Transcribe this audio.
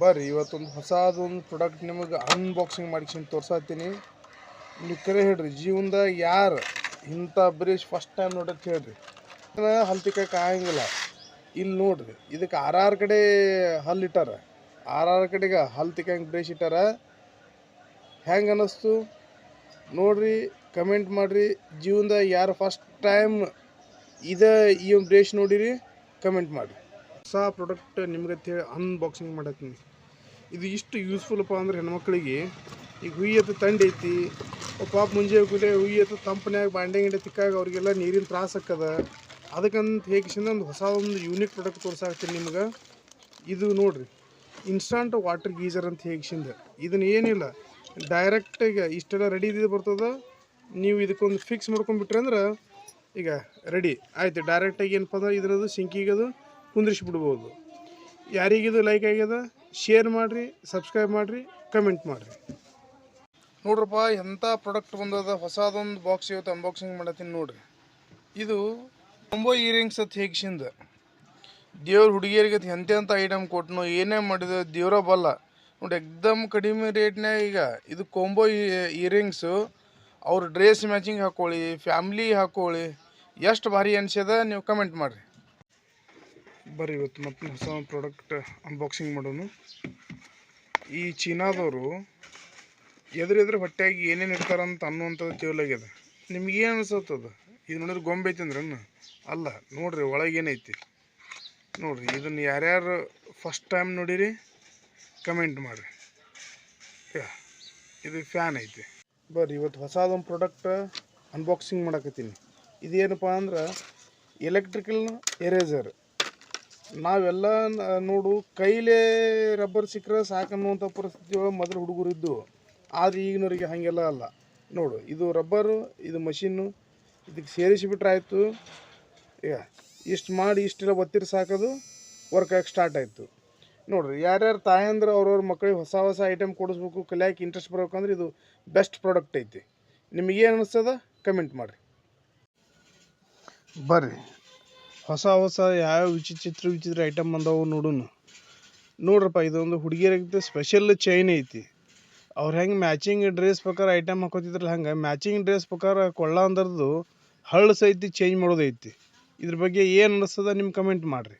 ಬರ್ರಿ ಇವತ್ತೊಂದು ಹೊಸದೊಂದು ಪ್ರಾಡಕ್ಟ್ ನಿಮಗೆ ಅನ್ಬಾಕ್ಸಿಂಗ್ ಮಾಡಿಕೊಂಡು ತೋರ್ಸಾತೀನಿ. ನೀವು ಕರೆ ಹೇಳ್ರಿ, ಜೀವನದಾಗ ಯಾರು ಇಂಥ ಬ್ರಷ್ ಫಸ್ಟ್ ಟೈಮ್ ನೋಡತ್ ಹೇಳ್ರಿ. ಹಲ್ಲು ತಿಕ್ಕಕ್ಕೆ ಆಗಂಗಿಲ್ಲ. ಇಲ್ಲಿ ನೋಡ್ರಿ, ಇದಕ್ಕೆ ಆರಾರು ಕಡೆ ಹಲ್ಲು ಇಟ್ಟಾರ, ಆರಾರು ಕಡೆಗೆ ಹಲ್ಲು ತಿಕ್ಕಂಗೆ ಬ್ರಷ್ ಇಟ್ಟಾರ. ಹೆಂಗೆ ಅನ್ನಿಸ್ತು ನೋಡ್ರಿ, ಕಮೆಂಟ್ ಮಾಡಿರಿ. ಜೀವನದಾಗ ಯಾರು ಫಸ್ಟ್ ಟೈಮ್ ಈ ಒಂದು ಬ್ರಷ್ ನೋಡಿರಿ, ಕಮೆಂಟ್ ಮಾಡಿರಿ. ಹೊಸ ಪ್ರಾಡಕ್ಟ್ ನಿಮ್ಗೆ ಹೇಳಿ ಅನ್ಬಾಕ್ಸಿಂಗ್ ಮಾಡತ್ತೀನಿ. ಇದು ಇಷ್ಟು ಯೂಸ್ಫುಲ್ಲಪ್ಪ ಅಂದ್ರೆ ಹೆಣ್ಮಕ್ಳಿಗೆ. ಈಗ ಹುಯ್ಯತ್ತು ತಂಡಿ ಐತಿ, ಪಾಪ ಮುಂಜೆ ಕೂದೆ ಹುಯ್ಯತ್ತು ತಂಪನ್ಯಾಗ ಬಾಂಡೆ ಗಿಂಡೆ ತಿಕ್ಕಾಗ ಅವ್ರಿಗೆಲ್ಲ ನೀರಿನ ತ್ರಾಸ ಆಕ್ಕದ. ಅದಕ್ಕಂತ ಹೇಗಿಸಿಂದ ಒಂದು ಹೊಸ ಒಂದು ಯೂನಿಕ್ ಪ್ರಾಡಕ್ಟ್ ತೋರ್ಸಾಕ್ತೀನಿ ನಿಮ್ಗೆ. ಇದು ನೋಡ್ರಿ, ಇನ್ಸ್ಟಂಟ್ ವಾಟರ್ ಗೀಸರ್ ಅಂತ ಹೇಗಿಸಿಂದ. ಇದನ್ನ ಏನಿಲ್ಲ, ಡೈರೆಕ್ಟಾಗಿ ಇಷ್ಟೆಲ್ಲ ರೆಡಿ ಇದ್ದು ಬರ್ತದೆ. ನೀವು ಇದಕ್ಕೊಂದು ಫಿಕ್ಸ್ ಮಾಡ್ಕೊಂಡ್ಬಿಟ್ರಿ ಅಂದ್ರೆ ಈಗ ರೆಡಿ ಆಯ್ತು. ಡೈರೆಕ್ಟಾಗಿ ಏನಪ್ಪ ಅಂದ್ರೆ ಇದ್ರದ್ದು ಸಿಂಕಿಗದು ಕುಂದ್ರಿಸ್ಬಿಡ್ಬೋದು. ಯಾರಿಗಿದು ಲೈಕ್ ಆಗ್ಯದ ಶೇರ್ ಮಾಡಿರಿ, ಸಬ್ಸ್ಕ್ರೈಬ್ ಮಾಡಿರಿ, ಕಮೆಂಟ್ ಮಾಡಿರಿ. ನೋಡ್ರಪ್ಪ, ಎಂಥ ಪ್ರಾಡಕ್ಟ್ ಬಂದದ. ಹೊಸದೊಂದು ಬಾಕ್ಸ್ ಇವತ್ತು ಅನ್ಬಾಕ್ಸಿಂಗ್ ಮಾಡತ್ತೀನಿ ನೋಡ್ರಿ. ಇದು ಕೊಂಬೋ ಇಯರಿಂಗ್ಸ್ ಅಂತ ಹೇಗಿಸಿಂದ ದೇವ್ರ ಹುಡುಗಿಯರಿಗೆ ಎಂತೆಂಥ ಐಟಮ್ ಕೊಟ್ಟನು, ಏನೇ ಮಾಡಿದ ದೇವ್ರ ಬಲ್ಲ ನೋಡಿ. ಎಕ್ದಮ್ ಕಡಿಮೆ ರೇಟ್ನಾಗ ಈಗ ಇದು ಕೊಂಬೋ ಇಯರಿಂಗ್ಸು. ಅವ್ರ ಡ್ರೆಸ್ ಮ್ಯಾಚಿಂಗ್ ಹಾಕ್ಕೊಳ್ಳಿ, ಫ್ಯಾಮ್ಲಿ ಹಾಕ್ಕೊಳ್ಳಿ, ಎಷ್ಟು ಭಾರಿ ಅನ್ಸ್ಯದ ನೀವು ಕಮೆಂಟ್ ಮಾಡಿರಿ. ಬರ್ರಿ ಇವತ್ತು ಮತ್ತೆ ಹೊಸ ಪ್ರಾಡಕ್ಟ್ ಅನ್ಬಾಕ್ಸಿಂಗ್ ಮಾಡೋನು. ಈ ಚೀನಾದವರು ಎದುರೆದುರು ಹೊಟ್ಟೆಯಾಗಿ ಏನೇನು ಇರ್ತಾರಂತ ಅನ್ನುವಂಥದ್ದು ತಿಳಿಯಾಗ್ಯದ. ನಿಮ್ಗೇನು ಅನ್ಸತ್ತದ? ಇದು ನೋಡಿದ್ರೆ ಗೊಂಬೆ ಐತಿ ಅಂದ್ರೆ ಅಲ್ಲ. ನೋಡ್ರಿ ಒಳಗೇನೈತಿ ನೋಡ್ರಿ. ಇದನ್ನು ಯಾರ್ಯಾರು ಫಸ್ಟ್ ಟೈಮ್ ನೋಡಿರಿ ಕಮೆಂಟ್ ಮಾಡಿರಿ. ಇದು ಫ್ಯಾನ್ ಐತಿ. ಬರ್ರಿ ಇವತ್ತು ಹೊಸದೊಂದು ಪ್ರಾಡಕ್ಟ್ ಅನ್ಬಾಕ್ಸಿಂಗ್ ಮಾಡಕತ್ತೀನಿ. ಇದೇನಪ್ಪ ಅಂದ್ರೆ ಎಲೆಕ್ಟ್ರಿಕಲ್ ಎರೇಸರ್. ನಾವೆಲ್ಲ ನೋಡು ಕೈಲೇ ರಬ್ಬರ್ ಸಿಕ್ಕರೆ ಸಾಕನ್ನುವಂಥ ಪರಿಸ್ಥಿತಿ ಒಳಗೆ ಮೊದಲು ಹುಡುಗರು ಇದ್ದು. ಆದರೆ ಈಗಿನವರಿಗೆ ಹಾಗೆಲ್ಲ ಅಲ್ಲ. ನೋಡು, ಇದು ರಬ್ಬರು, ಇದು ಮಷಿನ್ನು, ಇದಕ್ಕೆ ಸೇರಿಸಿಬಿಟ್ರೆ ಆಯಿತು. ಈಗ ಇಷ್ಟು ಮಾಡಿ ಇಷ್ಟೆಲ್ಲ ಒತ್ತಿರ ಸಾಕೋದು, ವರ್ಕ್ ಆಗಿ ಸ್ಟಾರ್ಟ್ ಆಯಿತು. ನೋಡಿರಿ, ಯಾರ್ಯಾರು ತಾಯಂದ್ರೆ ಅವ್ರವ್ರ ಮಕ್ಕಳಿಗೆ ಹೊಸ ಹೊಸ ಐಟಮ್ ಕೊಡಿಸ್ಬೇಕು, ಕಲಿಯಾಕೆ ಇಂಟ್ರೆಸ್ಟ್ ಬರ್ಬೇಕಂದ್ರೆ ಇದು ಬೆಸ್ಟ್ ಪ್ರಾಡಕ್ಟ್ ಐತಿ. ನಿಮಗೇನು ಅನ್ನಿಸ್ತದ ಕಮೆಂಟ್ ಮಾಡಿರಿ. ಬರ್ರಿ ಹೊಸ ಯಾವ ವಿಚಿತ್ರ ಐಟಮ್ ಬಂದವು ನೋಡುನು. ನೋಡ್ರಪ್ಪ, ಇದೊಂದು ಹುಡುಗಿಯರಿಗೆ ಸ್ಪೆಷಲ್ ಚೈನ್ ಐತಿ. ಅವ್ರು ಹೆಂಗೆ ಮ್ಯಾಚಿಂಗ್ ಡ್ರೆಸ್ ಪ್ರಕಾರ ಐಟಮ್ ಹಾಕೋತಿದ್ರಲ್ಲ, ಹಂಗೆ ಮ್ಯಾಚಿಂಗ್ ಡ್ರೆಸ್ ಪ್ರಕಾರ ಕೊಳ್ಳ ಅಂದ್ರದ್ದು ಹಳ್ಳು ಸಹಿತ ಚೇಂಜ್ ಮಾಡೋದೈತಿ. ಇದ್ರ ಬಗ್ಗೆ ಏನು ಅನ್ನಿಸ್ತದ ನಿಮ್ಮ ಕಮೆಂಟ್ ಮಾಡಿರಿ.